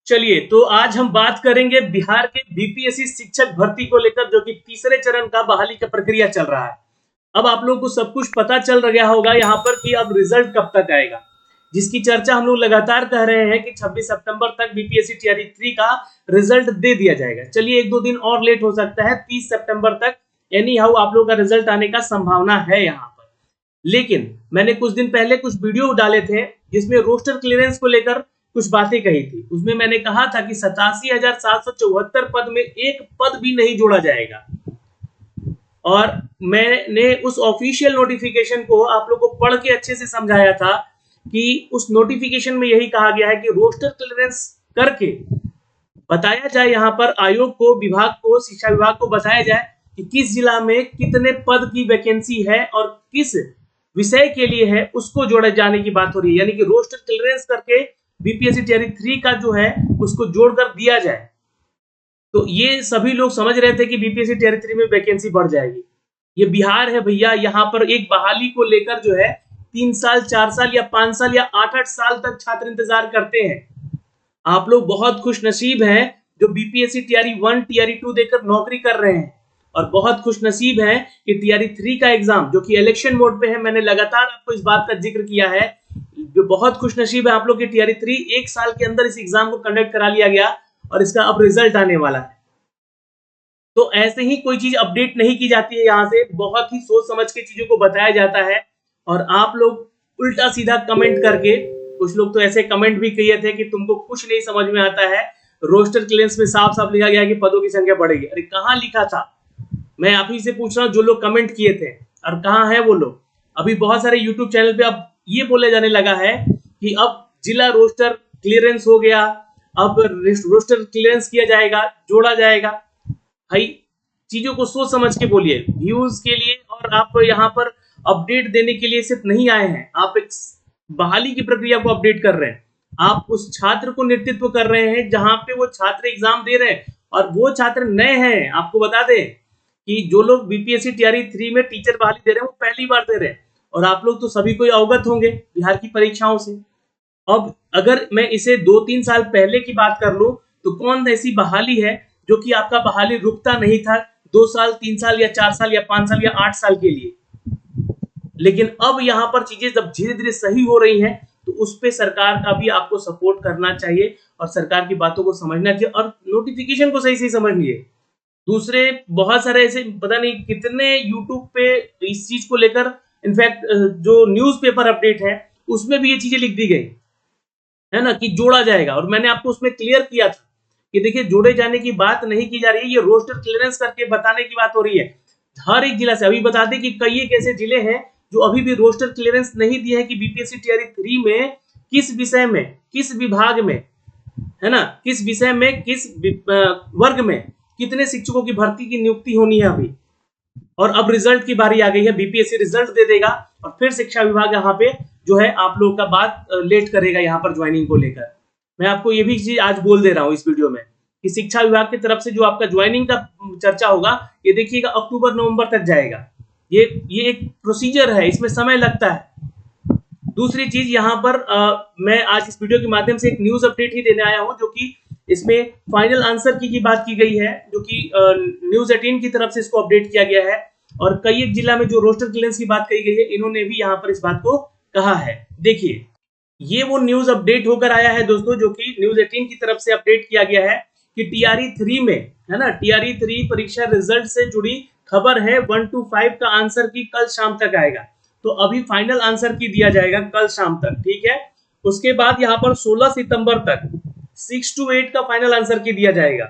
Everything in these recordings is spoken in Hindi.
चलिए, तो आज हम बात करेंगे बिहार के बीपीएससी शिक्षक भर्ती को लेकर, जो कि तीसरे चरण का बहाली का प्रक्रिया चल रहा है। अब आप लोगों को सब कुछ पता चल गया होगा यहाँ पर कि अब रिजल्ट कब तक आएगा, जिसकी चर्चा हम लोग लगातार कह रहे हैं कि 26 सितंबर तक बीपीएससी टीआरई 3 का रिजल्ट दे दिया जाएगा। चलिए, एक दो दिन और लेट हो सकता है, 30 सितंबर तक एनी हाउ आप लोगों का रिजल्ट आने का संभावना है यहाँ पर। लेकिन मैंने कुछ दिन पहले कुछ वीडियो डाले थे जिसमें रोस्टर क्लियरेंस को लेकर कुछ बातें कही थी। उसमें मैंने कहा था कि 87,774 पद में एक पद भी नहीं जोड़ा जाएगा, और मैंने उस ऑफिशियल नोटिफिकेशन को आप लोगों को पढ़ के अच्छे से समझाया था कि उस नोटिफिकेशन में यही कहा गया है कि रोस्टर क्लियरेंस करके बताया जाए, यहाँ पर आयोग को, विभाग को, शिक्षा विभाग को बताया जाए कि किस जिला में कितने पद की वैकेंसी है और किस विषय के लिए है, उसको जोड़े जाने की बात हो रही है। यानी कि रोस्टर क्लियरेंस करके बीपीएससी टीआरई 3 का जो है उसको जोड़कर दिया जाए। तो ये सभी लोग समझ रहे थे कि बीपीएससी टीआरई 3 में वैकेंसी बढ़ जाएगी। ये बिहार है भैया, यहाँ पर एक बहाली को लेकर जो है 3 साल, 4 साल या 5 साल या 8-8 साल तक छात्र इंतजार करते हैं। आप लोग बहुत खुशनसीब हैं जो बीपीएससी टीआरई 1, टीआरई 2 देकर नौकरी कर रहे हैं, और बहुत खुशनसीब हैं कि टीआरई 3 का एग्जाम जो कि इलेक्शन मोड पे है, मैंने लगातार आपको इस बात का जिक्र किया है, जो बहुत खुशनसीब है आप लोग की टीआरई 3 एक साल के अंदर इस एग्जाम को कंडक्ट करा लिया गया और इसका अब रिजल्ट आने वाला है। तो ऐसे ही कोई चीज अपडेट नहीं की जाती है, यहाँ से बहुत ही सोच समझ के चीजों को बताया जाता है, और आप लोग उल्टा सीधा कमेंट करके, कुछ लोग तो ऐसे कमेंट भी किए थे कि तुमको कुछ नहीं समझ में आता है, रोस्टर क्लियरेंस में साफ साफ लिखा गया है कि पदों की संख्या बढ़ेगी। अरे कहाँ लिखा था? मैं आप ही से पूछ रहा हूँ, जो लोग कमेंट किए थे, और कहाँ है वो लोग? अभी बहुत सारे यूट्यूब चैनल पे अब ये बोले जाने लगा है कि अब जिला रोस्टर क्लियरेंस हो गया, अब रोस्टर क्लियरेंस किया जाएगा, जोड़ा जाएगा। भाई, चीजों को सोच समझ के बोलिए, व्यूज के लिए, और आप यहाँ पर अपडेट देने के लिए सिर्फ नहीं आए हैं, आप एक बहाली की प्रक्रिया को अपडेट कर रहे हैं। आप उस छात्र को नेतृत्व कर रहे हैं जहां पे वो छात्र एग्जाम दे रहे हैं, और वो छात्र नए हैं। आपको बता दें कि जो लोग बीपीएससी टीआरई 3 में टीचर बहाली दे रहे हैं वो पहली बार दे रहे हैं, और आप लोग तो सभी कोई अवगत होंगे बिहार की परीक्षाओं से। अब अगर मैं इसे 2-3 साल पहले की बात कर लूं, तो कौन ऐसी बहाली है जो कि आपका बहाली रुकता नहीं था 2 साल, 3 साल या 4 साल या 5 साल या 8 साल के लिए। लेकिन अब यहाँ पर चीजें जब धीरे धीरे सही हो रही हैं, तो उस पे सरकार का भी आपको सपोर्ट करना चाहिए, और सरकार की बातों को समझना चाहिए, और नोटिफिकेशन को सही सही समझिए। दूसरे बहुत सारे ऐसे पता नहीं कितने यूट्यूब पे इस चीज को लेकर, इनफैक्ट जो न्यूज़पेपर अपडेट है उसमें भी ये चीजें लिख दी गई है ना, कि जोड़ा जाएगा। और मैंने आपको उसमें क्लियर किया था कि देखिए, जोड़े जाने की बात नहीं की जा रही है, ये रोस्टर क्लियरेंस करके बताने की बात हो रही है। हर एक जिला से अभी बता दें कि कई एक ऐसे जिले हैं जो अभी भी रोस्टर क्लियरेंस नहीं दिए हैं कि बीपीएससी टीआरई 3 में किस विषय में, किस विभाग में, है ना, किस विषय में, किस वर्ग में कितने शिक्षकों की भर्ती की नियुक्ति होनी है अभी। और अब रिजल्ट की बारी आ गई है, बीपीएससी रिजल्ट दे देगा, और फिर शिक्षा विभाग यहाँ पे जो है आप लोग का बात लेट करेगा यहाँ पर ज्वाइनिंग को लेकर। मैं आपको ये भी चीज आज बोल दे रहा हूँ इस वीडियो में कि शिक्षा विभाग की तरफ से जो आपका ज्वाइनिंग का चर्चा होगा, ये देखिएगा अक्टूबर-नवंबर तक जाएगा। ये एक प्रोसीजर है, इसमें समय लगता है। दूसरी चीज यहाँ पर मैं आज इस वीडियो के माध्यम से एक न्यूज अपडेट ही देने आया हूँ, जो कि इसमें फाइनल आंसर की बात की गई है, जो कि न्यूज 18 की तरफ से इसको अपडेट किया गया है, और कई एक जिला में जो रोस्टर क्लियरेंस की बात कही गई है, इन्होंने भी यहाँ पर इस बात को कहा है। देखिए, ये वो न्यूज अपडेट होकर आया है दोस्तों, जो कि न्यूज 18 की तरफ से अपडेट किया गया है कि टीआरई 3 में, है ना, टीआरई 3 परीक्षा रिजल्ट से जुड़ी खबर है, 1 to 5 का आंसर की कल शाम तक आएगा। तो अभी फाइनल आंसर की दिया जाएगा कल शाम तक, ठीक है। उसके बाद यहाँ पर 16 सितंबर तक 6 to 8 का फाइनल आंसर की दिया जाएगा।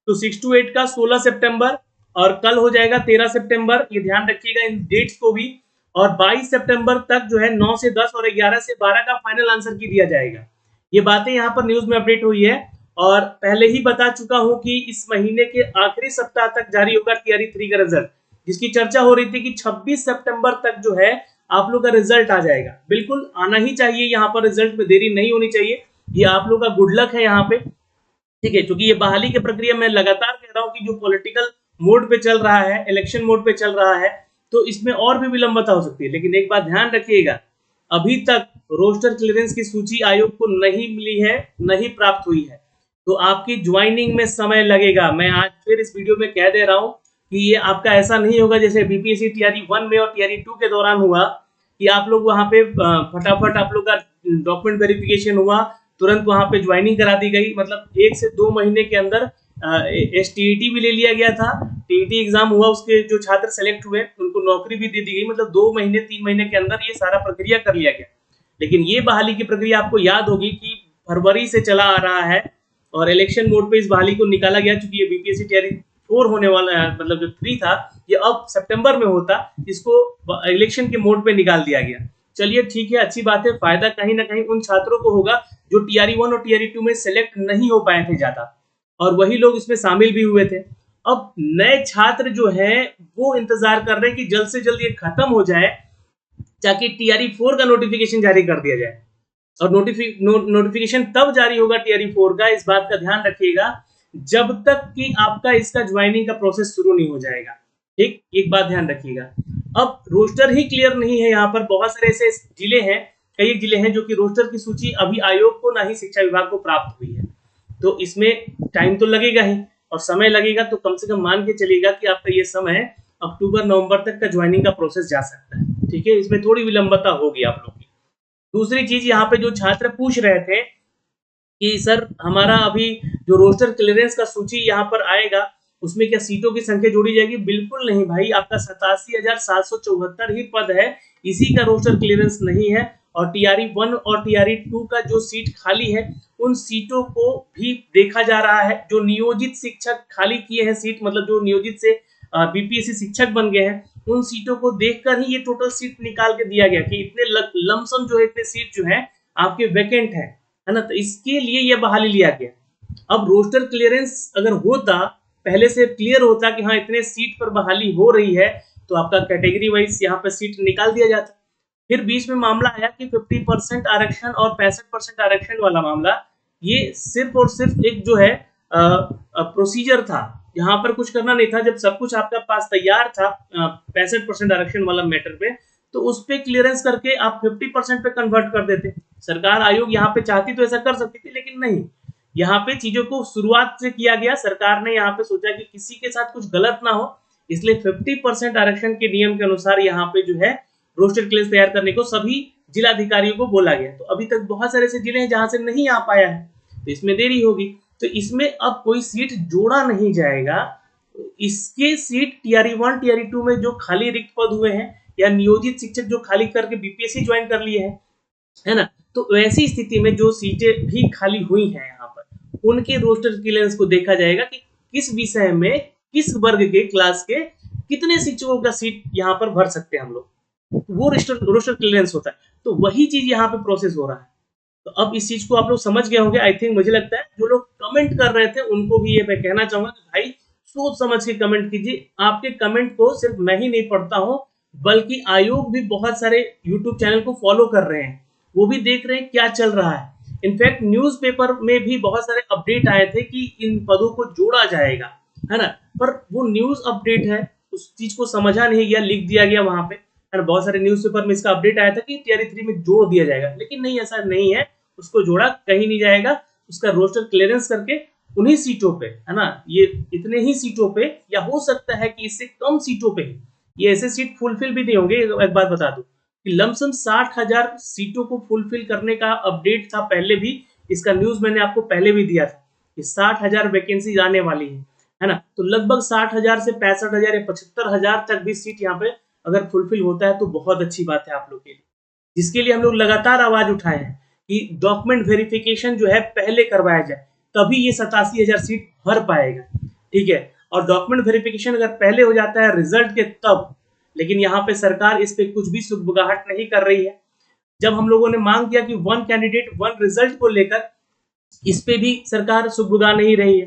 तो 6 to 8 का 16 सितंबर, और कल हो जाएगा 13 सितंबर, ये ध्यान रखिएगा इन डेट्स को भी। और 22 सितंबर तक जो है 9 से 10 और 11 से 12 का फाइनल आंसर की दिया जाएगा। ये बातें यहाँ पर न्यूज में अपडेट हुई है, और पहले ही बता चुका हूं कि इस महीने के आखिरी सप्ताह तक जारी होगा टीआरई 3 का रिजल्ट, जिसकी चर्चा हो रही थी कि 26 सितंबर तक जो है आप लोग का रिजल्ट आ जाएगा। बिल्कुल आना ही चाहिए, यहाँ पर रिजल्ट में देरी नहीं होनी चाहिए, ये आप लोग का गुड लक है यहाँ पे, ठीक है। क्योंकि ये बहाली की प्रक्रिया मैं लगातार कह रहा हूँ कि जो पॉलिटिकल मोड पे चल रहा है, इलेक्शन मोड पे चल रहा है, तो इसमें और भी विलंबता हो सकती है। लेकिन एक बात ध्यान रखिएगा, अभी तक रोस्टर क्लियरेंस की सूची आयोग को नहीं मिली है, नहीं प्राप्त हुई है। तो आपकी ज्वाइनिंग में समय लगेगा। मैं आज फिर इस वीडियो में कह दे रहा हूँ कि ये आपका ऐसा नहीं होगा जैसे बीपीएससी टीआरई 1 में और टीआरई 2 के दौरान हुआ कि आप लोग वहाँ पे फटाफट आप लोग का डॉक्यूमेंट वेरिफिकेशन हुआ, तुरंत वहाँ पे ज्वाइनिंग करा दी गई। मतलब 1 से 2 महीने के अंदर STET भी ले लिया गया था, TET एग्जाम हुआ, उसके जो छात्र सेलेक्ट हुए उनको नौकरी भी दे दी गई। मतलब 2 महीने 3 महीने के अंदर ये सारा प्रक्रिया कर लिया गया। लेकिन ये बहाली की प्रक्रिया आपको याद होगी कि फरवरी से चला आ रहा है और इलेक्शन मोड पे इस बहाली को निकाला गया, चूंकि ये बीपीएससी टीआरई 4 होने वाला है, मतलब जो 3 था ये अब सितंबर में होता, इसको इलेक्शन के मोड पे निकाल दिया गया। चलिए ठीक है, अच्छी बात है, फायदा कहीं ना कहीं उन छात्रों को होगा जो टीआरई 1 और टीआरई 2 में सेलेक्ट नहीं हो पाए थे ज्यादा, और वही लोग इसमें शामिल भी हुए थे। अब नए छात्र जो है वो इंतजार कर रहे हैं कि जल्द से जल्द ये खत्म हो जाए ताकि टीआरई 4 का नोटिफिकेशन जारी कर दिया जाए। और नोटिफिकेशन तब जारी होगा टीआरई 4 का, इस बात का ध्यान रखिएगा, जब तक कि आपका इसका ज्वाइनिंग का प्रोसेस शुरू नहीं हो जाएगा। ठीक, एक बात ध्यान रखिएगा। अब रोस्टर ही क्लियर नहीं है, यहाँ पर बहुत सारे ऐसे जिले हैं, कई जिले हैं जो कि रोस्टर की सूची अभी आयोग को ना ही शिक्षा विभाग को प्राप्त हुई है। तो इसमें टाइम तो लगेगा ही, और समय लगेगा तो कम से कम मान के चलिएगा कि आपका ये समय अक्टूबर नवंबर तक का ज्वाइनिंग का प्रोसेस जा सकता है। ठीक है, इसमें थोड़ी विलंबता होगी आप लोग की। दूसरी चीज यहाँ पे जो छात्र पूछ रहे थे कि सर हमारा अभी जो रोस्टर क्लियरेंस का सूची यहाँ पर आएगा उसमें क्या सीटों की संख्या जोड़ी जाएगी? बिल्कुल नहीं भाई, आपका 87,774 ही पद है, इसी का रोस्टर क्लियरेंस नहीं है। और टीआरई 1 और टीआरई 2 का जो सीट खाली है उन सीटों को भी देखा जा रहा है। जो नियोजित शिक्षक खाली किए हैं सीट, मतलब जो नियोजित से बीपीएससी शिक्षक बन गए हैं, उन सीटों को देखकर ही ये टोटल सीट निकाल के दिया गया कि इतने लमसम जो है, इतने सीट जो है आपके वैकेंट है ना। तो इसके लिए ये बहाली लिया गया। अब रोस्टर क्लियरेंस अगर होता, पहले से क्लियर होता कि हाँ इतने सीट पर बहाली हो रही है, तो आपका कैटेगरी वाइज यहाँ पर सीट निकाल दिया जाता। फिर बीच में मामला आया कि 50% आरक्षण और 65% आरक्षण वाला मामला, ये सिर्फ और सिर्फ एक जो है प्रोसीजर था, यहाँ पर कुछ करना नहीं था। जब सब कुछ आपका पास तैयार था 65% आरक्षण वाला मैटर पे, तो उस पे क्लियरेंस करके आप 50% पे कन्वर्ट कर देते। सरकार आयोग यहाँ पे चाहती तो ऐसा कर सकती थी, लेकिन नहीं, यहाँ पे चीजों को शुरुआत से किया गया। सरकार ने यहाँ पे सोचा कि किसी के साथ कुछ गलत ना हो, इसलिए 50% आरक्षण के नियम के अनुसार यहाँ पे जो है रोस्टर क्लियरेंस तैयार करने को सभी जिलाधिकारियों को बोला गया। तो अभी तक बहुत सारे ऐसे जिले हैं जहां से नहीं आ पाया है, तो इसमें देरी होगी। तो इसमें अब कोई सीट जोड़ा नहीं जाएगा। इसके सीट टीआरई 1 टीआरई 2 में जो खाली रिक्त पद हुए हैं या नियोजित शिक्षक जो खाली करके बीपीएससी ज्वाइन कर लिए हैं, है ना, तो वैसी स्थिति में जो सीटें भी खाली हुई हैं यहाँ पर, उनके रोस्टर क्लियरेंस को देखा जाएगा कि किस विषय में, किस वर्ग के क्लास के कितने शिक्षकों का सीट यहाँ पर भर सकते हैं हम लोग, वो रोस्टर क्लियरेंस होता है। तो वही चीज यहाँ पे प्रोसेस हो रहा है। तो अब इस चीज को आप लोग समझ गए होंगे, आई थिंक। मुझे लगता है जो लोग कमेंट कर रहे थे उनको भी ये मैं कहना चाहूंगा कि भाई सोच समझ के कमेंट कीजिए। आपके कमेंट को सिर्फ मैं ही नहीं पढ़ता हूँ, बल्कि आयोग भी बहुत सारे यूट्यूब चैनल को फॉलो कर रहे हैं, वो भी देख रहे हैं क्या चल रहा है। इनफैक्ट न्यूज़पेपर में भी बहुत सारे अपडेट आए थे कि इन पदों को जोड़ा जाएगा, है ना, पर वो न्यूज अपडेट है, उस चीज को समझा नहीं गया, लिख दिया गया वहां पे। बहुत सारे न्यूज़पेपर में इसका अपडेट आया था कि टीआरई 3 में जोड़ दिया जाएगा, लेकिन नहीं, ऐसा नहीं है, उसको जोड़ा कहीं नहीं जाएगा। उसका रोस्टर क्लियरेंस करके उन्हीं सीटों पे, है ना, ये इतने ही सीटों पे, या हो सकता है कि इससे कम सीटों पे ही ये ऐसे सीट फुलफिल भी नहीं होंगे। एक बात बता दूं कि लमसम 60,000 सीटों को फुलफिल करने का अपडेट था पहले भी, इसका न्यूज मैंने आपको पहले भी दिया था कि 60,000 वैकेंसी आने वाली है ना। तो लगभग 60,000 से 65,000 या 75,000 तक भी सीट यहाँ पे अगर फुलफिल होता है तो बहुत अच्छी बात है आप लोग के लिए, जिसके लिए हम लोग लगातार आवाज उठाए हैं कि डॉक्यूमेंट वेरिफिकेशन जो है पहले करवाया जाए, तभी ये 87,000 सीट भर पाएगा। ठीक है, और डॉक्यूमेंट वेरिफिकेशन अगर पहले हो जाता है रिजल्ट के तब, लेकिन यहाँ पे सरकार इस पे कुछ भी सुगबुगाहट नहीं कर रही है। जब हम लोगों ने मांग किया कि 1 कैंडिडेट 1 रिजल्ट को लेकर, इस पे भी सरकार सुगबुगा नहीं रही है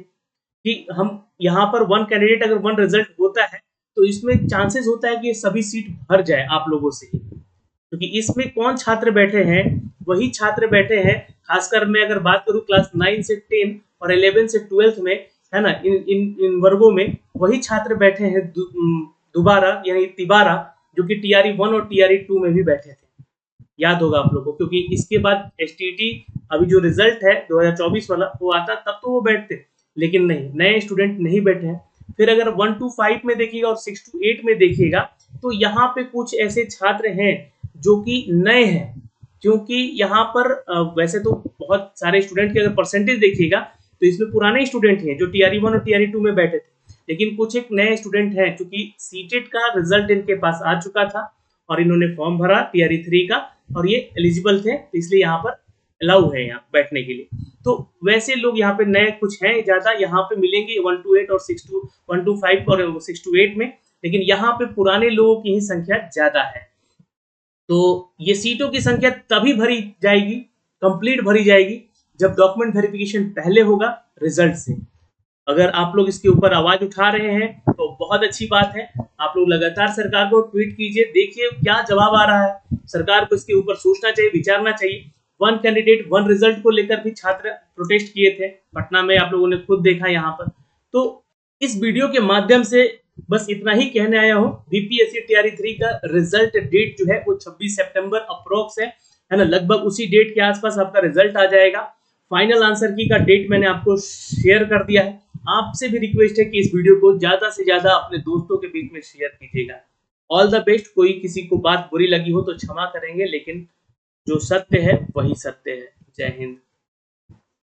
कि हम यहाँ पर 1 कैंडिडेट अगर 1 रिजल्ट होता है तो इसमें चांसेस होता है कि सभी सीट भर जाए आप लोगों से ही, क्योंकि इसमें कौन छात्र बैठे हैं, वही छात्र बैठे हैं। खासकर मैं अगर बात करूं क्लास 9 से 10 और 11 से 12 में, है ना, इन वर्गों में वही छात्र बैठे हैं दोबारा, यानी तिबारा, जो कि टीआरई 1 और टीआरई 2 में भी बैठे थे। याद होगा आप लोगों को, क्योंकि इसके बाद एसटीटी अभी जो रिजल्ट है 2024 वाला वो आता तब तो वो बैठते, लेकिन नहीं, नए स्टूडेंट नहीं बैठे हैं। फिर अगर 1 to 5 में देखिएगा और 6 to 8 में देखिएगा तो यहाँ पे कुछ ऐसे छात्र हैं जो कि नए हैं, क्योंकि यहाँ पर वैसे तो बहुत सारे स्टूडेंट की अगर परसेंटेज देखिएगा तो इसमें पुराने स्टूडेंट हैं जो टीआरई 1 और टीआरई 2 में बैठे थे, लेकिन कुछ एक नए स्टूडेंट हैं क्योंकि सीटेट का रिजल्ट इनके पास आ चुका था और इन्होंने फॉर्म भरा टीआरई 3 का और ये एलिजिबल थे, तो इसलिए यहाँ पर अलाउ है यहाँ बैठने के लिए। तो वैसे लोग यहाँ पे नए कुछ हैं ज्यादा, यहाँ पे मिलेंगे 1 to 8 और 1 to 5 और 6 to 8 में, लेकिन यहाँ पे पुराने लोगों की ही संख्या ज्यादा है। तो ये सीटों की संख्या तभी भरी जाएगी, कंप्लीट भरी जाएगी, जब डॉक्यूमेंट वेरिफिकेशन पहले होगा रिजल्ट से। अगर आप लोग इसके ऊपर आवाज उठा रहे हैं तो बहुत अच्छी बात है। आप लोग लगातार सरकार को ट्वीट कीजिए, देखिए क्या जवाब आ रहा है। सरकार को इसके ऊपर सोचना चाहिए, विचारना चाहिए। 1 कैंडिडेट 1 रिजल्ट को लेकर भी छात्र प्रोटेस्ट किए थे पटना में, आप लोगों ने खुद देखा यहाँ पर। तो इस वीडियो के माध्यम से बस इतना ही कहने आया हूँ। बीपीएससी टीआरई 3 का रिजल्ट डेट जो है वो 26 सितंबर अप्रोक्स है ना, लगभग उसी डेट के आसपास आपका रिजल्ट आ जाएगा। फाइनल आंसर की का डेट मैंने आपको शेयर कर दिया है। आपसे भी रिक्वेस्ट है कि इस वीडियो को ज्यादा से ज्यादा अपने दोस्तों के बीच में शेयर कीजिएगा। All the best. कोई किसी को बात बुरी लगी हो तो क्षमा करेंगे, लेकिन जो सत्य है वही सत्य है। जय हिंद।